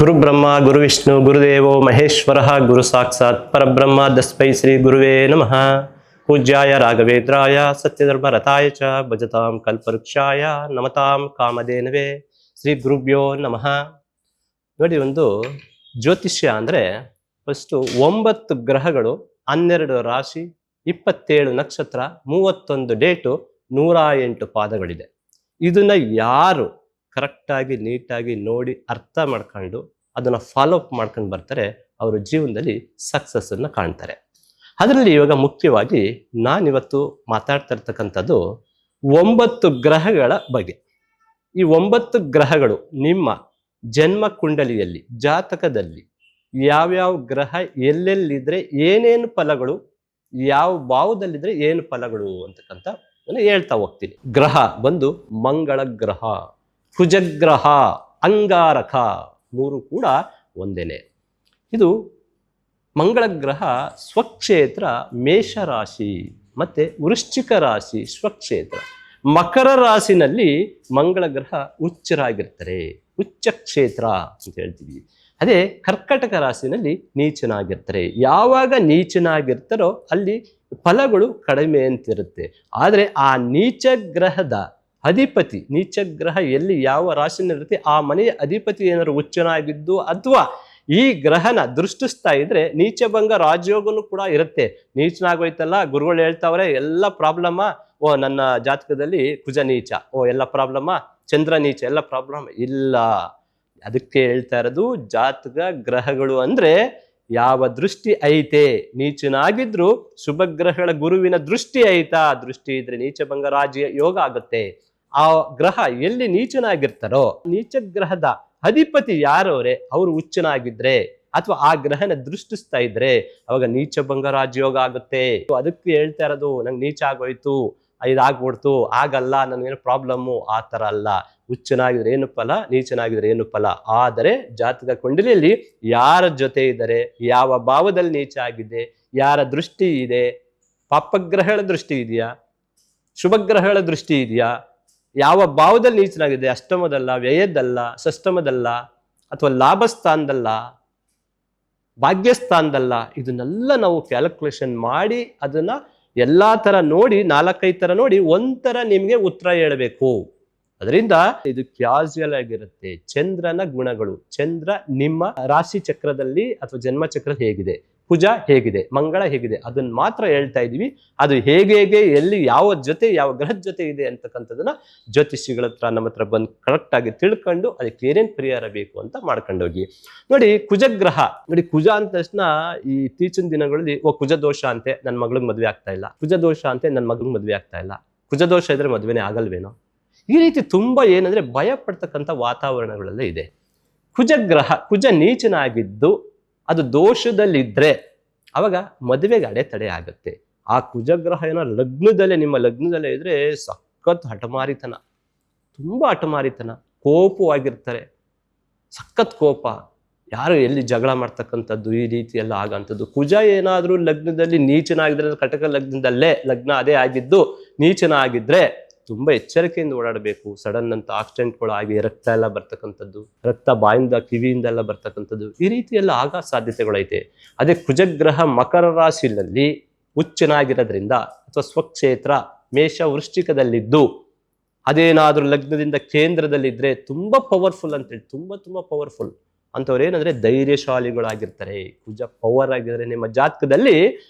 ಗುರು ಬ್ರಹ್ಮ ಗುರು ವಿಷ್ಣು ಗುರುದೇವೋ ಮಹೇಶ್ವರ ಗುರು ಸಾಕ್ಷಾತ್ ಪರಬ್ರಹ್ಮ ತಸ್ಮೈ ಶ್ರೀ ಗುರುವೇ ನಮಃ. ಪೂಜ್ಯಾಯ ರಾಘವೇಂದ್ರಾಯ ಸತ್ಯಧರ್ಮ ರಥಾಯ ಚ ಭಜತಾಂ ಕಲ್ಪವೃಕ್ಷಾಯ ನಮತಾಂ ಕಾಮಧೇನವೇ. ಶ್ರೀ ಗುರುಭ್ಯೋ ನಮಃ. ನೋಡಿ, ಒಂದು ಜ್ಯೋತಿಷ್ಯ ಅಂದರೆ ಫಸ್ಟು 9 ಗ್ರಹಗಳು, 12 ರಾಶಿ, 27 ನಕ್ಷತ್ರ, 31 ಡೇಟು, 108 ಪಾದಗಳಿದೆ. ಇದನ್ನ ಯಾರು ಕರೆಕ್ಟಾಗಿ ನೀಟಾಗಿ ನೋಡಿ ಅರ್ಥ ಮಾಡ್ಕೊಂಡು ಅದನ್ನು ಫಾಲೋ ಅಪ್ ಮಾಡ್ಕೊಂಡು ಬರ್ತಾರೆ, ಅವರು ಜೀವನದಲ್ಲಿ ಸಕ್ಸಸ್ಸನ್ನು ಕಾಣ್ತಾರೆ. ಅದರಲ್ಲಿ ಇವಾಗ ಮುಖ್ಯವಾಗಿ ನಾನಿವತ್ತು ಮಾತಾಡ್ತಾ ಇರ್ತಕ್ಕಂಥದ್ದು 9 ಗ್ರಹಗಳ ಬಗ್ಗೆ. ಈ 9 ಗ್ರಹಗಳು ನಿಮ್ಮ ಜನ್ಮ ಕುಂಡಲಿಯಲ್ಲಿ, ಜಾತಕದಲ್ಲಿ ಯಾವ್ಯಾವ ಗ್ರಹ ಎಲ್ಲೆಲ್ಲಿದ್ರೆ ಏನೇನು ಫಲಗಳು, ಯಾವ ಭಾವದಲ್ಲಿದ್ರೆ ಏನು ಫಲಗಳು ಅಂತಕ್ಕಂಥ ಹೇಳ್ತಾ ಹೋಗ್ತೀನಿ. ಗ್ರಹ ಬಂದು ಮಂಗಳ ಗ್ರಹ, ಕುಜಗ್ರಹ, ಅಂಗಾರಕ, 3 ಕೂಡ ಒಂದೇನೆ. ಇದು ಮಂಗಳ ಗ್ರಹ ಸ್ವಕ್ಷೇತ್ರ ಮೇಷರಾಶಿ ಮತ್ತೆ ವೃಶ್ಚಿಕ ರಾಶಿ ಸ್ವಕ್ಷೇತ್ರ. ಮಕರ ರಾಶಿನಲ್ಲಿ ಮಂಗಳ ಗ್ರಹ ಉಚ್ಚರಾಗಿರ್ತಾರೆ, ಉಚ್ಚ ಕ್ಷೇತ್ರ ಅಂತ ಹೇಳ್ತೀವಿ. ಅದೇ ಕರ್ಕಟಕ ರಾಶಿನಲ್ಲಿ ನೀಚನಾಗಿರ್ತಾರೆ. ಯಾವಾಗ ನೀಚನಾಗಿರ್ತಾರೋ ಅಲ್ಲಿ ಫಲಗಳು ಕಡಿಮೆ ಅಂತಿರುತ್ತೆ. ಆದರೆ ಆ ನೀಚ ಗ್ರಹದ ಅಧಿಪತಿ, ನೀಚ ಗ್ರಹ ಎಲ್ಲಿ ಯಾವ ರಾಶಿನಲ್ಲಿರುತ್ತೆ ಆ ಮನೆಯ ಅಧಿಪತಿ ಏನಾದ್ರು ಉಚ್ಚನಾಗಿದ್ದು ಅಥವಾ ಈ ಗ್ರಹನ ದೃಷ್ಟಿಸ್ತಾ ಇದ್ರೆ ನೀಚಭಂಗ ರಾಜಯೋಗನು ಕೂಡ ಇರುತ್ತೆ. ನೀಚನಾಗೋಯ್ತಲ್ಲ, ಗುರುಗಳು ಹೇಳ್ತಾವ್ರೆ ಎಲ್ಲ ಪ್ರಾಬ್ಲಮ್ಮ, ನನ್ನ ಜಾತಕದಲ್ಲಿ ಕುಜ ನೀಚ, ಎಲ್ಲ ಪ್ರಾಬ್ಲಮ್ಮ, ಚಂದ್ರ ನೀಚ, ಎಲ್ಲ ಪ್ರಾಬ್ಲಮ್ ಇಲ್ಲ. ಅದಕ್ಕೆ ಹೇಳ್ತಾ ಇರೋದು, ಜಾತಕ ಗ್ರಹಗಳು ಅಂದ್ರೆ ಯಾವ ದೃಷ್ಟಿ ಐತೆ. ನೀಚನಾಗಿದ್ರು ಶುಭ ಗ್ರಹಗಳ ಗುರುವಿನ ದೃಷ್ಟಿ ಐತಾ, ದೃಷ್ಟಿ ಇದ್ರೆ ನೀಚಭಂಗ ರಾಜ್ಯ ಯೋಗ ಆಗುತ್ತೆ. ಆ ಗ್ರಹ ಎಲ್ಲಿ ನೀಚನಾಗಿರ್ತಾರೋ, ನೀಚ ಗ್ರಹದ ಅಧಿಪತಿ ಯಾರವ್ರೆ ಅವರು ಉಚ್ಚನಾಗಿದ್ರೆ ಅಥವಾ ಆ ಗ್ರಹನ ದೃಷ್ಟಿಸ್ತಾ ಇದ್ರೆ ಅವಾಗ ನೀಚಭಂಗ ರಾಜಯೋಗ ಆಗುತ್ತೆ. ಅದಕ್ಕೆ ಹೇಳ್ತಾ ಇರೋದು, ನಂಗೆ ನೀಚ ಆಗೋಯ್ತು, ಇದಾಗ್ಬಿಡ್ತು, ಆಗಲ್ಲ, ನನಗೇನು ಪ್ರಾಬ್ಲಮ್ಮು, ಆ ಥರ ಅಲ್ಲ. ಉಚ್ಚನಾಗಿದ್ರೆ ಏನು ಫಲ, ನೀಚನಾಗಿದ್ರೆ ಏನು ಫಲ. ಆದರೆ ಜಾತಕ ಕುಂಡಲಿಯಲ್ಲಿ ಯಾರ ಜೊತೆ ಇದ್ದಾರೆ, ಯಾವ ಭಾವದಲ್ಲಿ ನೀಚ ಆಗಿದೆ, ಯಾರ ದೃಷ್ಟಿ ಇದೆ, ಪಾಪಗ್ರಹಗಳ ದೃಷ್ಟಿ ಇದೆಯಾ, ಶುಭಗ್ರಹಗಳ ದೃಷ್ಟಿ ಇದೆಯಾ, ಯಾವ ಭಾವದಲ್ಲಿ ನೀಚನಾಗಿದೆ, ಅಷ್ಟಮದಲ್ಲ, ವ್ಯಯದಲ್ಲ, ಷಷ್ಟಮದಲ್ಲ, ಅಥವಾ ಲಾಭಸ್ಥಾನದಲ್ಲ, ಭಾಗ್ಯಸ್ಥಾನದಲ್ಲ, ಇದನ್ನೆಲ್ಲ ನಾವು ಕ್ಯಾಲ್ಕುಲೇಷನ್ ಮಾಡಿ ಅದನ್ನ ಎಲ್ಲಾ ತರ ನೋಡಿ, 4-5 ತರ ನೋಡಿ ಒಂಥರ ನಿಮ್ಗೆ ಉತ್ತರ ಹೇಳಬೇಕು. ಅದರಿಂದ ಇದು ಕ್ಯಾಸುಯಲ್ ಆಗಿರುತ್ತೆ. ಚಂದ್ರನ ಗುಣಗಳು, ಚಂದ್ರ ನಿಮ್ಮ ರಾಶಿ ಚಕ್ರದಲ್ಲಿ ಅಥವಾ ಜನ್ಮ ಚಕ್ರ ಹೇಗಿದೆ, ಕುಜ ಹೇಗಿದೆ, ಮಂಗಳ ಹೇಗಿದೆ, ಅದನ್ನ ಮಾತ್ರ ಹೇಳ್ತಾ ಇದೀವಿ. ಅದು ಹೇಗೆ ಎಲ್ಲಿ ಯಾವ ಜೊತೆ ಯಾವ ಗ್ರಹದ ಜೊತೆ ಇದೆ ಅಂತಕ್ಕಂಥದನ್ನ ಜ್ಯೋತಿಷಿಗಳ ಹತ್ರ ನಮ್ಮ ಹತ್ರ ಬಂದು ಕರೆಕ್ಟ್ ಆಗಿ ತಿಳ್ಕೊಂಡು ಅದಕ್ಕೆ ಏನೇನು ಪರಿಹಾರ ಬೇಕು ಅಂತ ಮಾಡ್ಕೊಂಡೋಗಿ. ನೋಡಿ, ಕುಜಗ್ರಹ ನೋಡಿ, ಕುಜ ಅಂದ ತಕ್ಷಣ ಈ ಇತ್ತೀಚಿನ ದಿನಗಳಲ್ಲಿ ಕುಜ ದೋಷ ಅಂತೆ, ನನ್ನ ಮಗಳಿಗೆ ಮದುವೆ ಆಗ್ತಾ ಇಲ್ಲ, ಕುಜ ದೋಷ ಅಂತೆ, ನನ್ನ ಮಗಳಿಗೆ ಮದುವೆ ಆಗ್ತಾ ಇಲ್ಲ, ಕುಜ ದೋಷ ಇದ್ರೆ ಮದುವೆನೇ ಆಗಲ್ವೇನೋ, ಈ ರೀತಿ ತುಂಬಾ ಏನಂದ್ರೆ ಭಯ ಪಡ್ತಕ್ಕಂಥ ವಾತಾವರಣಗಳೆಲ್ಲ ಇದೆ. ಕುಜಗ್ರಹ, ಕುಜ ನೀಚನಾಗಿದ್ದು ಅದು ದೋಷದಲ್ಲಿದ್ರೆ ಅವಾಗ ಮದುವೆಗೆ ಅಡೆತಡೆ ಆಗುತ್ತೆ. ಆ ಕುಜಗ್ರಹ ಏನೋ ಲಗ್ನದಲ್ಲೇ, ನಿಮ್ಮ ಲಗ್ನದಲ್ಲೇ ಇದ್ರೆ ಸಖತ್ ಹಠಮಾರಿತನ, ತುಂಬಾ ಹಠಮಾರಿತನ, ಕೋಪವಾಗಿರ್ತಾರೆ, ಸಖತ್ ಕೋಪ, ಯಾರು ಎಲ್ಲಿ ಜಗಳ ಮಾಡ್ತಕ್ಕಂಥದ್ದು, ಈ ರೀತಿ ಎಲ್ಲ ಆಗಂಥದ್ದು. ಕುಜ ಏನಾದ್ರೂ ಲಗ್ನದಲ್ಲಿ ನೀಚನಾಗಿದ್ರೆ, ಕಟಕ ಲಗ್ನದಲ್ಲೇ ಲಗ್ನ ಅದೇ ಆಗಿದ್ದು ನೀಚನಾಗಿದ್ರೆ ತುಂಬಾ ಎಚ್ಚರಿಕೆಯಿಂದ ಓಡಾಡಬೇಕು. ಸಡನ್ ಅಂತ ಆಕ್ಸಿಡೆಂಟ್ಗಳು ಆಗಿ ರಕ್ತ ಎಲ್ಲ ಬರ್ತಕ್ಕಂಥದ್ದು, ರಕ್ತ ಬಾಯಿಂದ ಕಿವಿಯಿಂದ ಎಲ್ಲ ಬರ್ತಕ್ಕಂಥದ್ದು, ಈ ರೀತಿ ಎಲ್ಲ ಆಗೋ ಸಾಧ್ಯತೆಗಳೈತೆ. ಅದೇ ಕುಜಗ್ರಹ ಮಕರ ರಾಶಿಯಲ್ಲಿ ಉಚ್ಚನಾಗಿರೋದ್ರಿಂದ ಅಥವಾ ಸ್ವಕ್ಷೇತ್ರ ಮೇಷ ವೃಶ್ಚಿಕದಲ್ಲಿದ್ದು ಅದೇನಾದ್ರೂ ಲಗ್ನದಿಂದ ಕೇಂದ್ರದಲ್ಲಿದ್ರೆ ತುಂಬಾ ಪವರ್ಫುಲ್ ಅಂತೇಳಿ, ತುಂಬಾ ಪವರ್ಫುಲ್ ಅಂತವ್ರು ಏನಂದ್ರೆ ಧೈರ್ಯಶಾಲಿಗಳಾಗಿರ್ತಾರೆ. ಕುಜ ಪವರ್ ಆಗಿದ್ರೆ ನಿಮ್ಮ ಜಾತಕದಲ್ಲಿ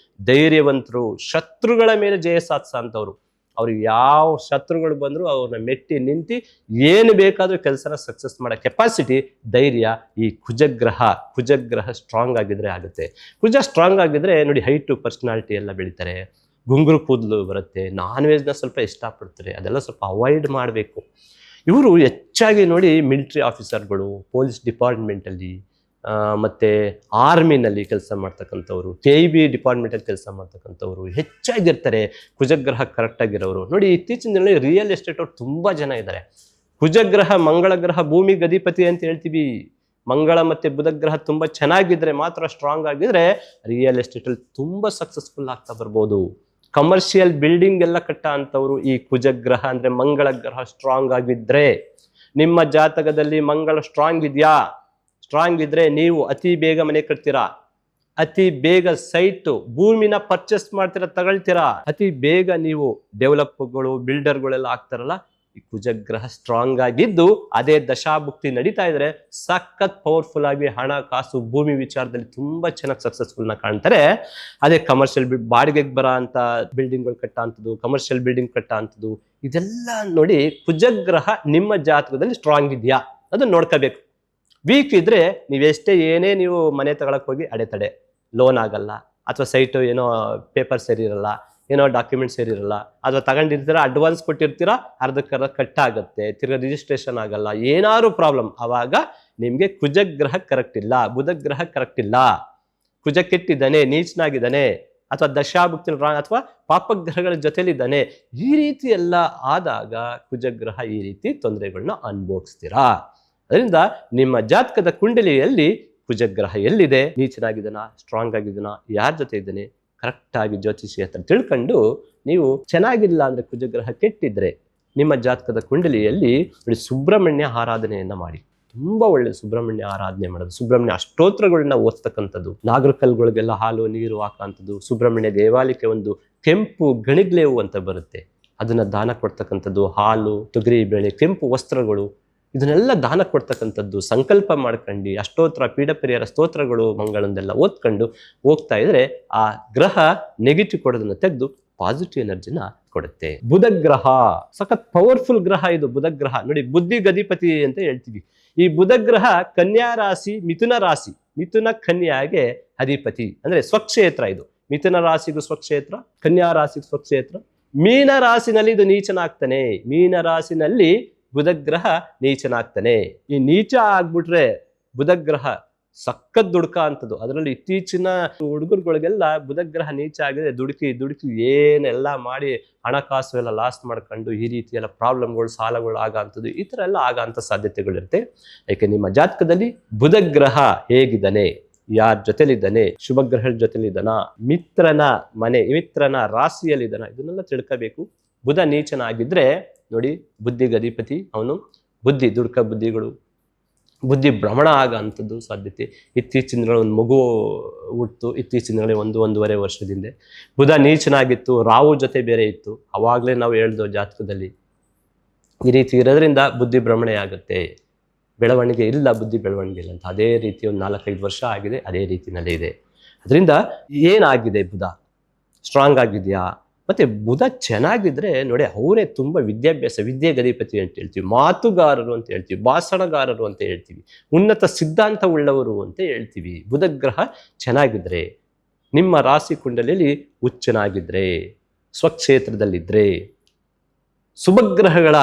ಧೈರ್ಯವಂತರು, ಶತ್ರುಗಳ ಮೇಲೆ ಜಯ ಸಾಧಿಸ ಅಂತವ್ರು. ಅವ್ರು ಯಾವ ಶತ್ರುಗಳು ಬಂದ್ರು ಅವ್ರನ್ನ ಮೆಟ್ಟಿ ನಿಂತು ಏನು ಬೇಕಾದ್ರೂ ಕೆಲಸನ ಸಕ್ಸಸ್ ಮಾಡೋ ಕೆಪಾಸಿಟಿ, ಧೈರ್ಯ ಈ ಕುಜಗ್ರಹ ಸ್ಟ್ರಾಂಗ್ ಆಗಿದ್ರೆ ಆಗುತ್ತೆ. ಕುಜ ಸ್ಟ್ರಾಂಗ್ ಆಗಿದ್ರೆ ನೋಡಿ, ಹೈಟು, ಪರ್ಸನಾಲಿಟಿ ಎಲ್ಲ ಬೆಳಿತಾರೆ, ಗುಂಗುರು ಕೂದಲು ಬರುತ್ತೆ, ನಾನ್ ವೆಜ್ನ ಸ್ವಲ್ಪ ಇಷ್ಟಪಡ್ತಾರೆ, ಅದೆಲ್ಲ ಸ್ವಲ್ಪ ಅವಾಯ್ಡ್ ಮಾಡಬೇಕು. ಇವರು ಹೆಚ್ಚಾಗಿ ನೋಡಿ ಮಿಲಿಟರಿ ಆಫೀಸರ್ಗಳು, ಪೊಲೀಸ್ ಡಿಪಾರ್ಟ್ಮೆಂಟಲ್ಲಿ ಮತ್ತೆ ಆರ್ಮಿನಲ್ಲಿ ಕೆಲಸ ಮಾಡ್ತಕ್ಕಂಥವ್ರು, KIB ಡಿಪಾರ್ಟ್ಮೆಂಟಲ್ಲಿ ಕೆಲಸ ಮಾಡ್ತಕ್ಕಂಥವ್ರು ಹೆಚ್ಚಾಗಿರ್ತಾರೆ. ಕುಜಗ್ರಹ ಕರೆಕ್ಟ್ ಆಗಿರೋರು ನೋಡಿ. ಇತ್ತೀಚಿನ ದಿನಗಳಲ್ಲಿ ರಿಯಲ್ ಎಸ್ಟೇಟ್ ಅವ್ರು ತುಂಬಾ ಜನ ಇದ್ದಾರೆ. ಕುಜಗ್ರಹ ಮಂಗಳ ಗ್ರಹ ಭೂಮಿ ಗಧಿಪತಿ ಅಂತ ಹೇಳ್ತೀವಿ. ಮಂಗಳ ಮತ್ತೆ ಬುಧ ಗ್ರಹ ತುಂಬಾ ಚೆನ್ನಾಗಿದ್ರೆ ಮಾತ್ರ, ಸ್ಟ್ರಾಂಗ್ ಆಗಿದ್ರೆ ರಿಯಲ್ ಎಸ್ಟೇಟ್ ಅಲ್ಲಿ ತುಂಬಾ ಸಕ್ಸಸ್ಫುಲ್ ಆಗ್ತಾ ಬರ್ಬೋದು. ಕಮರ್ಷಿಯಲ್ ಬಿಲ್ಡಿಂಗ್ ಎಲ್ಲ ಕಟ್ಟ ಅಂತವ್ರು ಈ ಕುಜಗ್ರಹ ಅಂದ್ರೆ ಮಂಗಳ ಗ್ರಹ ಸ್ಟ್ರಾಂಗ್ ಆಗಿದ್ರೆ. ನಿಮ್ಮ ಜಾತಕದಲ್ಲಿ ಮಂಗಳ ಸ್ಟ್ರಾಂಗ್ ಇದೆಯಾ, ಸ್ಟ್ರಾಂಗ್ ಇದ್ರೆ ನೀವು ಅತಿ ಬೇಗ ಮನೆ ಕಟ್ತೀರಾ, ಅತಿ ಬೇಗ ಸೈಟ್ ಭೂಮಿನ ಪರ್ಚೇಸ್ ಮಾಡ್ತೀರಾ, ತಗೊಳ್ತೀರಾ, ಅತಿ ಬೇಗ ನೀವು ಡೆವಲಪ್ಗಳು ಬಿಲ್ಡರ್ಗಳೆಲ್ಲ ಆಗ್ತಾರಲ್ಲ. ಈ ಕುಜಗ್ರಹ ಸ್ಟ್ರಾಂಗ್ ಆಗಿದ್ದು ಅದೇ ದಶಾಭುಕ್ತಿ ನಡೀತಾ ಇದ್ರೆ ಸಖತ್ ಪವರ್ಫುಲ್ ಆಗಿ ಹಣ ಕಾಸು ಭೂಮಿ ವಿಚಾರದಲ್ಲಿ ತುಂಬಾ ಚೆನ್ನಾಗಿ ಸಕ್ಸಸ್ಫುಲ್ ನ ಕಾಣ್ತಾರೆ. ಅದೇ ಕಮರ್ಷಿಯಲ್ ಬಾಡಿಗೆಗೆ ಬರ ಅಂತ ಬಿಲ್ಡಿಂಗ್ಗಳು ಕಟ್ಟ ಅಂತದ್ದು, ಕಮರ್ಷಿಯಲ್ ಬಿಲ್ಡಿಂಗ್ ಕಟ್ಟ ಅಂತದ್ದು, ಇದೆಲ್ಲ ನೋಡಿ ಕುಜಗ್ರಹ ನಿಮ್ಮ ಜಾತಕದಲ್ಲಿ ಸ್ಟ್ರಾಂಗ್ ಇದೆಯಾ ಅದನ್ನ ನೋಡ್ಕೋಬೇಕು. ವೀಕ್ ಇದ್ರೆ ನೀವೆಷ್ಟೇ ಏನೇ ನೀವು ಮನೆ ತಗೊಳಕ್ ಹೋಗಿ ಅಡೆತಡೆ, ಲೋನ್ ಆಗಲ್ಲ, ಅಥವಾ ಸೈಟು ಏನೋ ಪೇಪರ್ ಸರಿ ಇರಲ್ಲ, ಏನೋ ಡಾಕ್ಯುಮೆಂಟ್ ಸರಿ ಇರಲ್ಲ, ಅಥವಾ ತಗೊಂಡಿರ್ತೀರಾ ಅಡ್ವಾನ್ಸ್ ಕೊಟ್ಟಿರ್ತೀರಾ ಅರ್ಧಕ್ಕರ್ಧ ಕಟ್ ಆಗುತ್ತೆ, ತಿರ್ಗಾ ರಿಜಿಸ್ಟ್ರೇಷನ್ ಆಗಲ್ಲ, ಏನಾದ್ರು ಪ್ರಾಬ್ಲಮ್. ಆವಾಗ ನಿಮ್ಗೆ ಕುಜಗ್ರಹ ಕರೆಕ್ಟ್ ಇಲ್ಲ, ಬುಧಗ್ರಹ ಕರೆಕ್ಟ್ ಇಲ್ಲ, ಕುಜ ಕೆಟ್ಟಿದ್ದಾನೆ, ನೀಚನಾಗಿದ್ದಾನೆ, ಅಥವಾ ದಶಾಭುಕ್ತಿ ಅಥವಾ ಪಾಪಗ್ರಹಗಳ ಜೊತೆಲಿದ್ದಾನೆ. ಈ ರೀತಿ ಎಲ್ಲ ಆದಾಗ ಕುಜಗ್ರಹ ಈ ರೀತಿ ತೊಂದರೆಗಳನ್ನ ಅನುಭವಿಸ್ತೀರಾ. ಅದರಿಂದ ನಿಮ್ಮ ಜಾತಕದ ಕುಂಡಲಿಯಲ್ಲಿ ಕುಜಗ್ರಹ ಎಲ್ಲಿದೆ, ನೀಚನಾಗಿದ್ದಾನ, ಸ್ಟ್ರಾಂಗ್ ಆಗಿದ್ದಾನ, ಯಾರ ಜೊತೆ ಇದ್ದಾನೆ, ಕರೆಕ್ಟ್ ಆಗಿ ಜ್ಯೋತಿಷಿ ಹತ್ರ ತಿಳ್ಕೊಂಡು ನೀವು ಚೆನ್ನಾಗಿಲ್ಲ ಅಂದ್ರೆ ಕುಜಗ್ರಹ ಕೆಟ್ಟಿದ್ರೆ ನಿಮ್ಮ ಜಾತಕದ ಕುಂಡಲಿಯಲ್ಲಿ ಸುಬ್ರಹ್ಮಣ್ಯ ಆರಾಧನೆಯನ್ನ ಮಾಡಿ. ತುಂಬಾ ಒಳ್ಳೆ ಸುಬ್ರಹ್ಮಣ್ಯ ಆರಾಧನೆ ಮಾಡೋದು, ಸುಬ್ರಹ್ಮಣ್ಯ ಅಷ್ಟೋತ್ರಗಳನ್ನ ಓದ್ತಕ್ಕಂಥದ್ದು, ನಾಗರಕಲ್ಗಳಿಗೆಲ್ಲ ಹಾಲು ನೀರು ಹಾಕಂಥದ್ದು, ಸುಬ್ರಹ್ಮಣ್ಯ ದೇವಾಲಯಕ್ಕೆ ಒಂದು ಕೆಂಪು ಗಣಿಗ್ಲೇವು ಅಂತ ಬರುತ್ತೆ, ಅದನ್ನ ದಾನ ಕೊಡ್ತಕ್ಕಂಥದ್ದು, ಹಾಲು, ತೊಗರಿ ಬೇಳೆ, ಕೆಂಪು ವಸ್ತ್ರಗಳು, ಇದನ್ನೆಲ್ಲ ದಾನ ಕೊಡ್ತಕ್ಕಂಥದ್ದು, ಸಂಕಲ್ಪ ಮಾಡ್ಕೊಂಡು ಅಷ್ಟೋತ್ರ ಪೀಡ ಪರಿಹಾರ ಸ್ತೋತ್ರಗಳು ಮಂಗಳಂದೆಲ್ಲ ಓದ್ಕೊಂಡು ಹೋಗ್ತಾ ಇದ್ರೆ ಆ ಗ್ರಹ ನೆಗೆಟಿವ್ ಕೊಡೋದನ್ನ ತೆಗೆದು ಪಾಸಿಟಿವ್ ಎನರ್ಜಿನ ಕೊಡುತ್ತೆ. ಬುಧಗ್ರಹ ಸಖತ್ ಪವರ್ಫುಲ್ ಗ್ರಹ ಇದು. ಬುಧಗ್ರಹ ನೋಡಿ ಬುದ್ಧಿ ಗಧಿಪತಿ ಅಂತ ಹೇಳ್ತೀವಿ. ಈ ಬುಧಗ್ರಹ ಕನ್ಯಾ ರಾಶಿ, ಮಿಥುನ ರಾಶಿ, ಮಿಥುನ ಕನ್ಯಾಗೆ ಅಧಿಪತಿ, ಅಂದ್ರೆ ಸ್ವಕ್ಷೇತ್ರ ಇದು. ಮಿಥುನ ರಾಶಿಗೂ ಸ್ವಕ್ಷೇತ್ರ, ಕನ್ಯಾ ರಾಶಿಗೂ ಸ್ವಕ್ಷೇತ್ರ. ಮೀನ ರಾಶಿನಲ್ಲಿ ಇದು ನೀಚನಾಗ್ತಾನೆ, ಮೀನ ರಾಶಿನಲ್ಲಿ ಬುಧಗ್ರಹ ನೀಚನಾಗ್ತಾನೆ. ಈ ನೀಚ ಆಗ್ಬಿಟ್ರೆ ಬುಧಗ್ರಹ ಸಖತ್ ದುಡ್ಕ ಅಂತದ್ದು. ಅದರಲ್ಲಿ ಇತ್ತೀಚಿನ ಹುಡುಗರುಗಳಿಗೆಲ್ಲ ಬುಧಗ್ರಹ ನೀಚ ಆಗಿದೆ, ದುಡುಕಿ ಏನೆಲ್ಲ ಮಾಡಿ ಹಣಕಾಸು ಎಲ್ಲ ಲಾಸ್ ಮಾಡ್ಕೊಂಡು ಈ ರೀತಿ ಎಲ್ಲ ಪ್ರಾಬ್ಲಮ್ಗಳು, ಸಾಲಗಳು ಆಗಂಥದ್ದು, ಈ ಥರ ಎಲ್ಲ ಆಗಂಥ ಸಾಧ್ಯತೆಗಳಿರುತ್ತೆ. ಯಾಕೆ ನಿಮ್ಮ ಜಾತಕದಲ್ಲಿ ಬುಧಗ್ರಹ ಹೇಗಿದ್ದಾನೆ, ಯಾರ ಜೊತೆಲಿದ್ದಾನೆ, ಶುಭ ಗ್ರಹದ ಜೊತೆಲಿದ್ದಾನ, ಮಿತ್ರನ ಮನೆ, ಮಿತ್ರನ ರಾಶಿಯಲ್ಲಿದ್ದಾನ, ಇದನ್ನೆಲ್ಲ ತಿಳ್ಕೋಬೇಕು. ಬುಧ ನೀಚನಾಗಿದ್ರೆ ನೋಡಿ ಬುದ್ಧಿಗೆ ಅಧಿಪತಿ ಅವನು, ಬುದ್ಧಿ ದುಡ್ಕ ಬುದ್ಧಿಗಳು, ಬುದ್ಧಿ ಭ್ರಮಣ ಆಗಂಥದ್ದು ಸಾಧ್ಯತೆ. ಇತ್ತೀಚಿನ ದಿನಗಳಲ್ಲಿ ಒಂದು ಮಗು ಹುಟ್ಟು, ಇತ್ತೀಚಿನ ದಿನಗಳಲ್ಲಿ 1-1.5 ವರ್ಷದಿಂದ ಬುಧ ನೀಚನಾಗಿತ್ತು, ರಾಹು ಜೊತೆ ಬೇರೆ ಇತ್ತು. ಅವಾಗಲೇ ನಾವು ಹೇಳ್ದೋ ಜಾತಕದಲ್ಲಿ ಈ ರೀತಿ ಇರೋದ್ರಿಂದ ಬುದ್ಧಿ ಭ್ರಮಣೆ ಆಗುತ್ತೆ, ಬೆಳವಣಿಗೆ ಇಲ್ಲ, ಬುದ್ಧಿ ಬೆಳವಣಿಗೆ ಇಲ್ಲ ಅಂತ. ಅದೇ ರೀತಿ ಒಂದು 4-5 ವರ್ಷ ಆಗಿದೆ, ಅದೇ ರೀತಿನಲ್ಲೇ ಇದೆ. ಅದರಿಂದ ಏನಾಗಿದೆ, ಬುಧ ಸ್ಟ್ರಾಂಗ್ ಆಗಿದೆಯಾ? ಮತ್ತೆ ಬುಧ ಚೆನ್ನಾಗಿದ್ರೆ ನೋಡಿ ಅವರೇ ತುಂಬಾ ವಿದ್ಯಾಭ್ಯಾಸ, ವಿದ್ಯೆ ಗಧಿಪತಿ ಅಂತ ಹೇಳ್ತೀವಿ, ಮಾತುಗಾರರು ಅಂತ ಹೇಳ್ತೀವಿ, ಭಾಷಣಗಾರರು ಅಂತ ಹೇಳ್ತೀವಿ, ಉನ್ನತ ಸಿದ್ಧಾಂತ ಉಳ್ಳವರು ಅಂತ ಹೇಳ್ತೀವಿ. ಬುಧಗ್ರಹ ಚೆನ್ನಾಗಿದ್ರೆ, ನಿಮ್ಮ ರಾಶಿ ಕುಂಡಲಿಯಲ್ಲಿ ಉಚ್ಚನಾಗಿದ್ರೆ, ಸ್ವಕ್ಷೇತ್ರದಲ್ಲಿದ್ರೆ, ಶುಭಗ್ರಹಗಳ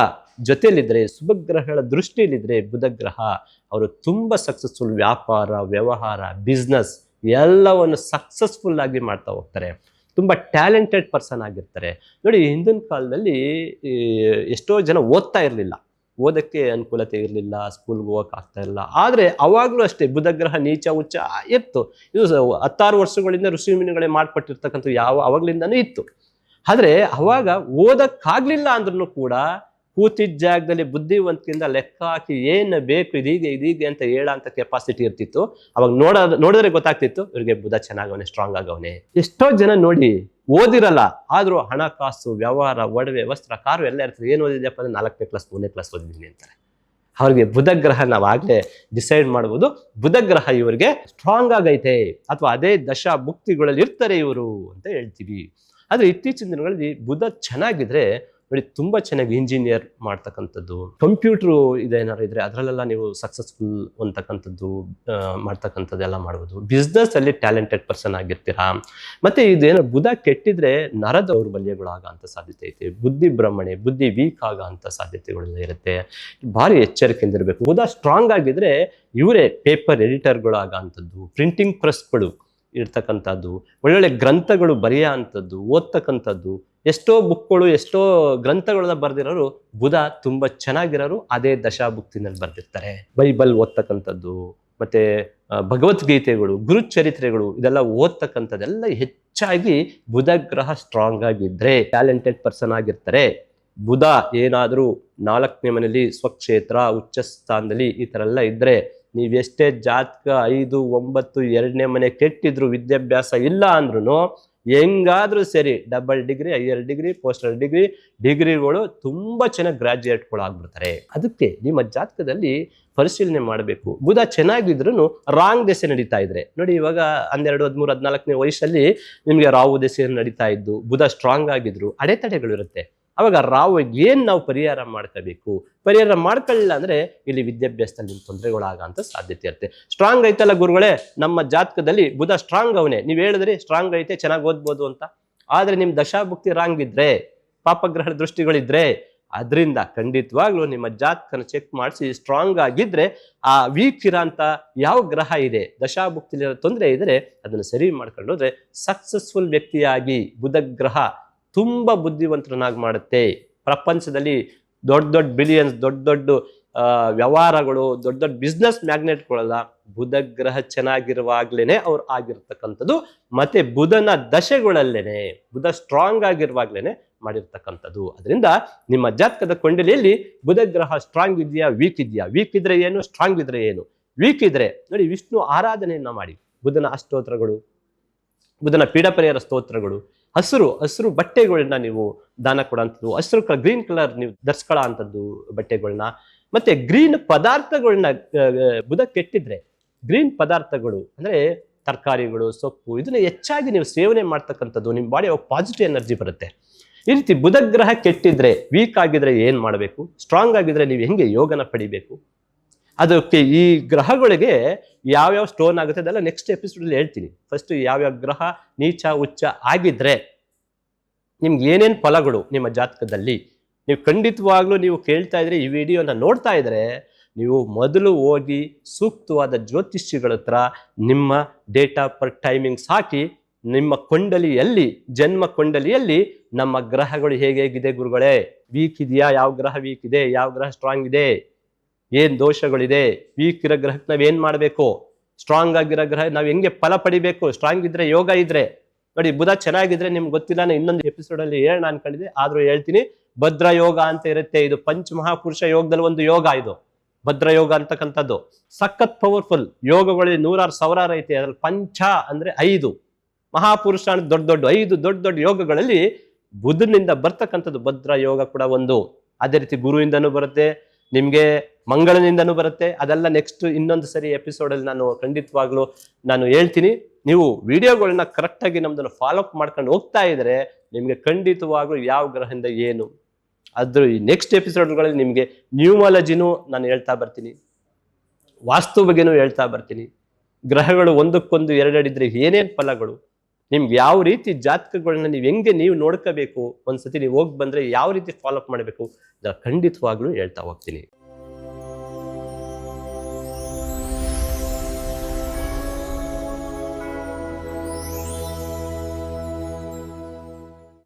ಜೊತೆಯಲ್ಲಿದ್ರೆ, ಶುಭಗ್ರಹಗಳ ದೃಷ್ಟಿಯಲ್ಲಿದ್ರೆ ಬುಧಗ್ರಹ ಅವರು ತುಂಬಾ ಸಕ್ಸಸ್ಫುಲ್ ವ್ಯಾಪಾರ, ವ್ಯವಹಾರ, ಬಿಸ್ನೆಸ್ ಎಲ್ಲವನ್ನು ಸಕ್ಸಸ್ಫುಲ್ ಆಗಿ ಮಾಡ್ತಾ ಹೋಗ್ತಾರೆ. ತುಂಬಾ ಟ್ಯಾಲೆಂಟೆಡ್ ಪರ್ಸನ್ ಆಗಿರ್ತಾರೆ. ನೋಡಿ ಹಿಂದಿನ ಕಾಲದಲ್ಲಿ ಎಷ್ಟೋ ಜನ ಓದ್ತಾ ಇರಲಿಲ್ಲ, ಓದಕ್ಕೆ ಅನುಕೂಲತೆ ಇರಲಿಲ್ಲ, ಸ್ಕೂಲ್ಗೆ ಹೋಗಕ್ಕೆ ಆಗ್ತಾ ಇಲ್ಲ. ಆದರೆ ಅವಾಗಲೂ ಅಷ್ಟೇ ಬುಧಗ್ರಹ ನೀಚ ಉಚ್ಚ ಇತ್ತು. ಇದು 16 ವರ್ಷಗಳಿಂದ ಋಷಿ ಮುನಿಗಳೇ ಮಾಡ್ಕೊಟ್ಟಿರ್ತಕ್ಕಂಥ ಅವಾಗ್ಲಿಂದನೂ ಇತ್ತು. ಆದ್ರೆ ಅವಾಗ ಓದಕ್ಕಾಗ್ಲಿಲ್ಲ ಅಂದ್ರೂ ಕೂಡ ಕೂತಿದ್ದ ಜಾಗದಲ್ಲಿ ಬುದ್ಧಿವಂತಿಕೆಯಿಂದ ಲೆಕ್ಕ ಹಾಕಿ ಏನು ಬೇಕು ಇದೀಗೆ ಅಂತ ಹೇಳಂತ ಕೆಪಾಸಿಟಿ ಇರ್ತಿತ್ತು. ಅವಾಗ ನೋಡಿದ್ರೆ ಗೊತ್ತಾಗ್ತಿತ್ತು ಇವ್ರಿಗೆ ಬುಧ ಚೆನ್ನಾಗವನೆ, ಸ್ಟ್ರಾಂಗ್ ಆಗವನೆ. ಎಷ್ಟೋ ಜನ ನೋಡಿ ಓದಿರಲ್ಲ, ಆದ್ರೂ ಹಣಕಾಸು, ವ್ಯವಹಾರ, ಒಡವೆ, ವಸ್ತ್ರ, ಕಾರು ಎಲ್ಲ ಇರ್ತದೆ. ಏನು ಓದಿದ್ಯಪ್ಪ ಅಂದ್ರೆ 4ನೇ ಕ್ಲಾಸ್ 3ನೇ ಕ್ಲಾಸ್ ಓದಿದ್ದೀನಿ ಅಂತಾರೆ. ಅವ್ರಿಗೆ ಬುಧಗ್ರಹ ನಾವು ಆಗ್ಲೇ ಡಿಸೈಡ್ ಮಾಡ್ಬೋದು, ಬುಧಗ್ರಹ ಇವರಿಗೆ ಸ್ಟ್ರಾಂಗ್ ಆಗೈತೆ, ಅಥವಾ ಅದೇ ದಶಾ ಭುಕ್ತಿಗಳಲ್ಲಿ ಇರ್ತಾರೆ ಇವರು ಅಂತ ಹೇಳ್ತೀವಿ. ಆದ್ರೆ ಇತ್ತೀಚಿನ ದಿನಗಳಲ್ಲಿ ಬುಧ ಚೆನ್ನಾಗಿದ್ರೆ ನೋಡಿ ತುಂಬಾ ಚೆನ್ನಾಗಿ ಇಂಜಿನಿಯರ್ ಮಾಡ್ತಕ್ಕಂಥದ್ದು, ಕಂಪ್ಯೂಟರ್ ಇದೇನಾರು ಇದ್ರೆ ಅದರಲ್ಲೆಲ್ಲ ನೀವು ಸಕ್ಸಸ್ಫುಲ್ ಅಂತಕ್ಕಂಥದ್ದು ಮಾಡ್ತಕ್ಕಂಥದ್ದೆಲ್ಲ ಮಾಡ್ಬೋದು. ಬಿಸ್ನೆಸ್ ಅಲ್ಲಿ ಟ್ಯಾಲೆಂಟೆಡ್ ಪರ್ಸನ್ ಆಗಿರ್ತೀರಾ. ಮತ್ತೆ ಇದೇನೋ ಬುಧ ಕೆಟ್ಟಿದ್ರೆ ನರ ದೌರ್ಬಲ್ಯಗಳು ಆಗಂತ ಸಾಧ್ಯತೆ ಐತೆ, ಬುದ್ಧಿ ಭ್ರಮಣೆ, ಬುದ್ಧಿ ವೀಕ್ ಆಗಂತ ಸಾಧ್ಯತೆಗಳೆಲ್ಲ ಇರುತ್ತೆ. ಭಾರಿ ಎಚ್ಚರಿಕೆಯಿಂದ ಇರಬೇಕು. ಬುಧ ಸ್ಟ್ರಾಂಗ್ ಆಗಿದ್ರೆ ಇವರೇ ಪೇಪರ್ ಎಡಿಟರ್ಗಳು ಆಗಂಥದ್ದು, ಪ್ರಿಂಟಿಂಗ್ ಪ್ರೆಸ್ಗಳು ಇರ್ತಕ್ಕಂಥದ್ದು, ಒಳ್ಳೊಳ್ಳೆ ಗ್ರಂಥಗಳು ಬರೆಯೋ ಅಂಥದ್ದು, ಓದ್ತಕ್ಕಂಥದ್ದು, ಎಷ್ಟೋ ಬುಕ್ಗಳು, ಎಷ್ಟೋ ಗ್ರಂಥಗಳನ್ನ ಬರೆದಿರೋರು ಬುಧ ತುಂಬಾ ಚೆನ್ನಾಗಿರೋರು ಅದೇ ದಶಾಭುಕ್ತಿನಲ್ಲಿ ಬರೆದಿರ್ತಾರೆ. ಬೈಬಲ್ ಓದ್ತಕ್ಕಂಥದ್ದು, ಮತ್ತೆ ಭಗವದ್ಗೀತೆಗಳು, ಗುರುಚರಿತ್ರೆಗಳು, ಇದೆಲ್ಲ ಓದ್ತಕ್ಕಂಥದ್ದೆಲ್ಲ ಹೆಚ್ಚಾಗಿ ಬುಧ ಗ್ರಹ ಸ್ಟ್ರಾಂಗ್ ಆಗಿದ್ರೆ ಟ್ಯಾಲೆಂಟೆಡ್ ಪರ್ಸನ್ ಆಗಿರ್ತಾರೆ. ಬುಧ ಏನಾದ್ರೂ 4ನೇ ಮನೆಯಲ್ಲಿ ಸ್ವಕ್ಷೇತ್ರ, ಉಚ್ಚ ಸ್ಥಾನದಲ್ಲಿ ಈ ತರ ಎಲ್ಲ ಇದ್ರೆ ನೀವೆಷ್ಟೇ ಜಾತಕ 5, 9, 2ನೇ ಮನೆ ಕೆಟ್ಟಿದ್ರು, ವಿದ್ಯಾಭ್ಯಾಸ ಇಲ್ಲ ಅಂದ್ರೂ ಹೆಂಗಾದ್ರೂ ಸರಿ double degree, higher degree, postal ಡಿಗ್ರಿಗಳು ತುಂಬಾ ಚೆನ್ನಾಗಿ ಗ್ರಾಜ್ಯುಯೇಟ್ಗಳು ಆಗ್ಬಿಡ್ತಾರೆ. ಅದಕ್ಕೆ ನಿಮ್ಮ ಜಾತಕದಲ್ಲಿ ಪರಿಶೀಲನೆ ಮಾಡಬೇಕು. ಬುಧ ಚೆನ್ನಾಗಿದ್ರು ರಾಂಗ್ ದೆಸೆ ನಡೀತಾ ಇದ್ರೆ ನೋಡಿ, ಇವಾಗ 12, 13, 14ನೇ ವಯಸ್ಸಲ್ಲಿ ನಿಮ್ಗೆ ರಾಹು ದೆಸೆ ನಡೀತಾ ಇದ್ದು, ಬುಧ ಸ್ಟ್ರಾಂಗ್ ಆಗಿದ್ರು ಅಡೆತಡೆಗಳು ಇರುತ್ತೆ. ಅವಾಗ ರಾಹು ಏನ್ ನಾವು ಪರಿಹಾರ ಮಾಡ್ಕೋಬೇಕು? ಪರಿಹಾರ ಮಾಡ್ಕೊಳ್ಳಿಲ್ಲ ಅಂದ್ರೆ ಇಲ್ಲಿ ವಿದ್ಯಾಭ್ಯಾಸದಲ್ಲಿ ನಿಮ್ ತೊಂದರೆಗಳಾಗಂತ ಸಾಧ್ಯತೆ ಇರುತ್ತೆ. ಸ್ಟ್ರಾಂಗ್ ಐತಲ್ಲ ಗುರುಗಳೇ, ನಮ್ಮ ಜಾತಕದಲ್ಲಿ ಬುಧ ಸ್ಟ್ರಾಂಗ್ ಅವನೇ, ನೀವ್ ಹೇಳಿದ್ರಿ ಸ್ಟ್ರಾಂಗ್ ಐತೆ ಚೆನ್ನಾಗಿ ಓದ್ಬೋದು ಅಂತ. ಆದ್ರೆ ನಿಮ್ ದಶಾಭುಕ್ತಿ ರಾಂಗ್ ಇದ್ರೆ, ಪಾಪಗ್ರಹ ದೃಷ್ಟಿಗಳಿದ್ರೆ, ಅದರಿಂದ ಖಂಡಿತವಾಗ್ಲೂ ನಿಮ್ಮ ಜಾತಕನ ಚೆಕ್ ಮಾಡಿಸಿ ಸ್ಟ್ರಾಂಗ್ ಆಗಿದ್ರೆ ಆ ವೀಕ್ ಇರೋಂಥ ಯಾವ ಗ್ರಹ ಇದೆ, ದಶಾಭುಕ್ತಿಲಿ ತೊಂದರೆ ಇದ್ರೆ ಅದನ್ನು ಸರಿ ಮಾಡ್ಕೊಂಡೋದ್ರೆ ಸಕ್ಸಸ್ಫುಲ್ ವ್ಯಕ್ತಿಯಾಗಿ ಬುಧ ಗ್ರಹ ತುಂಬಾ ಬುದ್ಧಿವಂತರನ್ನಾಗಿ ಮಾಡುತ್ತೆ. ಪ್ರಪಂಚದಲ್ಲಿ ದೊಡ್ಡ ದೊಡ್ಡ ಬಿಲಿಯನ್ಸ್, ದೊಡ್ಡ ದೊಡ್ಡ ವ್ಯವಹಾರಗಳು, ದೊಡ್ಡ ದೊಡ್ಡ ಬಿಸ್ನೆಸ್ ಮ್ಯಾಗ್ನೆಟ್ಗಳೆಲ್ಲ ಬುಧ ಗ್ರಹ ಚೆನ್ನಾಗಿರುವಾಗ್ಲೇನೆ ಅವ್ರು ಆಗಿರ್ತಕ್ಕಂಥದ್ದು. ಮತ್ತೆ ಬುಧನ ದಶೆಗಳಲ್ಲೇನೆ, ಬುಧ ಸ್ಟ್ರಾಂಗ್ ಆಗಿರುವಾಗ್ಲೇನೆ ಮಾಡಿರ್ತಕ್ಕಂಥದ್ದು. ಅದರಿಂದ ನಿಮ್ಮ ಜಾತಕದ ಕೊಂಡಲಿಯಲ್ಲಿ ಬುಧ ಗ್ರಹ ಸ್ಟ್ರಾಂಗ್ ಇದೆಯಾ, ವೀಕ್ ಇದೆಯಾ? ವೀಕ್ ಇದ್ರೆ ಏನು, ಸ್ಟ್ರಾಂಗ್ ಇದ್ರೆ ಏನು? ವೀಕ್ ಇದ್ರೆ ನೋಡಿ, ವಿಷ್ಣು ಆರಾಧನೆಯನ್ನ ಮಾಡಿ, ಬುಧನ ಅಷ್ಟೋತ್ರಗಳು, ಬುಧನ ಪೀಡ ಪರಿಹಾರ ಸ್ತೋತ್ರಗಳು, ಹಸಿರು ಬಟ್ಟೆಗಳನ್ನ ನೀವು ದಾನ ಕೊಡೋಂಥದ್ದು, ಹಸಿರು ಗ್ರೀನ್ ಕಲರ್ ನೀವು ಧರಿಸ್ಕೊಳ್ಳೋ ಅಂಥದ್ದು ಬಟ್ಟೆಗಳನ್ನ, ಮತ್ತೆ ಗ್ರೀನ್ ಪದಾರ್ಥಗಳನ್ನ, ಬುಧ ಕೆಟ್ಟಿದ್ರೆ ಗ್ರೀನ್ ಪದಾರ್ಥಗಳು ಅಂದ್ರೆ ತರಕಾರಿಗಳು, ಸೊಪ್ಪು, ಇದನ್ನ ಹೆಚ್ಚಾಗಿ ನೀವು ಸೇವನೆ ಮಾಡ್ತಕ್ಕಂಥದ್ದು, ನಿಮ್ಮ ಬಾಡಿ ಪಾಸಿಟಿವ್ ಎನರ್ಜಿ ಬರುತ್ತೆ. ಈ ರೀತಿ ಬುಧ ಗ್ರಹ ಕೆಟ್ಟಿದ್ರೆ, ವೀಕ್ ಆಗಿದ್ರೆ ಏನ್ ಮಾಡಬೇಕು, ಸ್ಟ್ರಾಂಗ್ ಆಗಿದ್ರೆ ನೀವು ಹೆಂಗೆ ಯೋಗನ ಪಡಿಬೇಕು, ಅದಕ್ಕೆ ಈ ಗ್ರಹಗಳಿಗೆ ಯಾವ್ಯಾವ ಸ್ಟೋನ್ ಆಗುತ್ತೆ ಅದೆಲ್ಲ ನೆಕ್ಸ್ಟ್ ಎಪಿಸೋಡಲ್ಲಿ ಹೇಳ್ತೀನಿ. ಫಸ್ಟ್ ಯಾವ್ಯಾವ ಗ್ರಹ ನೀಚ ಉಚ್ಚ ಆಗಿದ್ರೆ ನಿಮ್ಗೆ ಏನೇನು ಫಲಗಳು ನಿಮ್ಮ ಜಾತಕದಲ್ಲಿ, ನೀವು ಖಂಡಿತವಾಗ್ಲೂ ನೀವು ಕೇಳ್ತಾ ಇದ್ರೆ, ಈ ವಿಡಿಯೋನ ನೋಡ್ತಾ ಇದ್ರೆ ನೀವು ಮೊದಲು ಹೋಗಿ ಸೂಕ್ತವಾದ ಜ್ಯೋತಿಷ್ಯಗಳ ಹತ್ರ ನಿಮ್ಮ ಡೇಟ್ ಆಫ್ ಬರ್ತ್ ಟೈಮಿಂಗ್ಸ್ ಹಾಕಿ, ನಿಮ್ಮ ಕೊಂಡಲಿಯಲ್ಲಿ, ಜನ್ಮ ಕೊಂಡಲಿಯಲ್ಲಿ ನಮ್ಮ ಗ್ರಹಗಳು ಹೇಗಿದೆ ಗುರುಗಳೇ, ವೀಕ್ ಇದೆಯಾ, ಯಾವ ಗ್ರಹ ವೀಕ್ ಇದೆ, ಯಾವ ಗ್ರಹ ಸ್ಟ್ರಾಂಗ್ ಇದೆ, ಏನ್ ದೋಷಗಳಿದೆ, ವೀಕ್ ಇರೋ ಗ್ರಹಕ್ಕೆ ನಾವೇನ್ ಮಾಡ್ಬೇಕು, ಸ್ಟ್ರಾಂಗ್ ಆಗಿರೋ ಗ್ರಹ ನಾವ್ ಹೆಂಗೆ ಫಲ ಪಡಿಬೇಕು, ಸ್ಟ್ರಾಂಗ್ ಇದ್ರೆ ಯೋಗ ಇದ್ರೆ ನೋಡಿ. ಬುಧ ಚೆನ್ನಾಗಿದ್ರೆ ನಿಮ್ಗೆ ಗೊತ್ತಿಲ್ಲ, ನಾನು ಇನ್ನೊಂದು ಎಪಿಸೋಡ್ ಅಲ್ಲಿ ಹೇಳೋಣ ಅನ್ಕೊಂಡಿದ್ದೆ, ಆದ್ರೂ ಹೇಳ್ತೀನಿ. ಭದ್ರ ಯೋಗ ಅಂತ ಇರುತ್ತೆ, ಇದು ಪಂಚಮಹಾಪುರುಷ ಯೋಗದಲ್ಲಿ ಒಂದು ಯೋಗ, ಇದು ಭದ್ರ ಯೋಗ ಅಂತಕ್ಕಂಥದ್ದು ಸಖತ್ ಪವರ್ಫುಲ್. ಯೋಗಗಳಲ್ಲಿ 100,000 ಐತೆ, ಅದ್ರಲ್ಲಿ ಪಂಚ ಅಂದ್ರೆ 5, ಮಹಾಪುರುಷ ಅಂದ್ರೆ ದೊಡ್ಡ ದೊಡ್ಡ ಯೋಗಗಳಲ್ಲಿ ಬುಧನಿಂದ ಬರ್ತಕ್ಕಂಥದ್ದು ಭದ್ರ ಯೋಗ ಕೂಡ ಒಂದು. ಅದೇ ರೀತಿ ಗುರುವಿಂದನೂ ಬರುತ್ತೆ, ನಿಮ್ಗೆ ಮಂಗಳನಿಂದನೂ ಬರುತ್ತೆ. ಅದೆಲ್ಲ ನೆಕ್ಸ್ಟ್ ಇನ್ನೊಂದು ಸರಿ ಎಪಿಸೋಡ್ ಅಲ್ಲಿ ನಾನು ಖಂಡಿತವಾಗ್ಲೂ ನಾನು ಹೇಳ್ತೀನಿ. ನೀವು ವಿಡಿಯೋಗಳನ್ನ ಕರೆಕ್ಟ್ ಆಗಿ ನಮ್ದನ್ನು ಫಾಲೋ ಅಪ್ ಮಾಡ್ಕೊಂಡು ಹೋಗ್ತಾ ಇದ್ರೆ ನಿಮ್ಗೆ ಖಂಡಿತವಾಗ್ಲೂ ಯಾವ ಗ್ರಹದಿಂದ ಏನು, ಅದ್ರ ನೆಕ್ಸ್ಟ್ ಎಪಿಸೋಡ್ಗಳಲ್ಲಿ ನಿಮ್ಗೆ ನ್ಯೂಮಾಲಜಿನೂ ನಾನು ಹೇಳ್ತಾ ಬರ್ತೀನಿ, ವಾಸ್ತು ಬಗ್ಗೆನೂ ಹೇಳ್ತಾ ಬರ್ತೀನಿ. ಗ್ರಹಗಳು ಒಂದಕ್ಕೊಂದು ಎರಡಡಿದ್ರೆ ಏನೇನ್ ಫಲಗಳು, ನಿಮ್ಗೆ ಯಾವ ರೀತಿ ಜಾತಕಗಳನ್ನ ನೀವು ಹೆಂಗೆ ನೀವು ನೋಡ್ಕೋಬೇಕು, ಒಂದ್ಸತಿ ನೀವು ಹೋಗಿ ಬಂದ್ರೆ ಯಾವ ರೀತಿ ಫಾಲೋ ಅಪ್ ಮಾಡಬೇಕು, ಖಂಡಿತವಾಗ್ಲೂ ಹೇಳ್ತಾ ಹೋಗ್ತೀನಿ.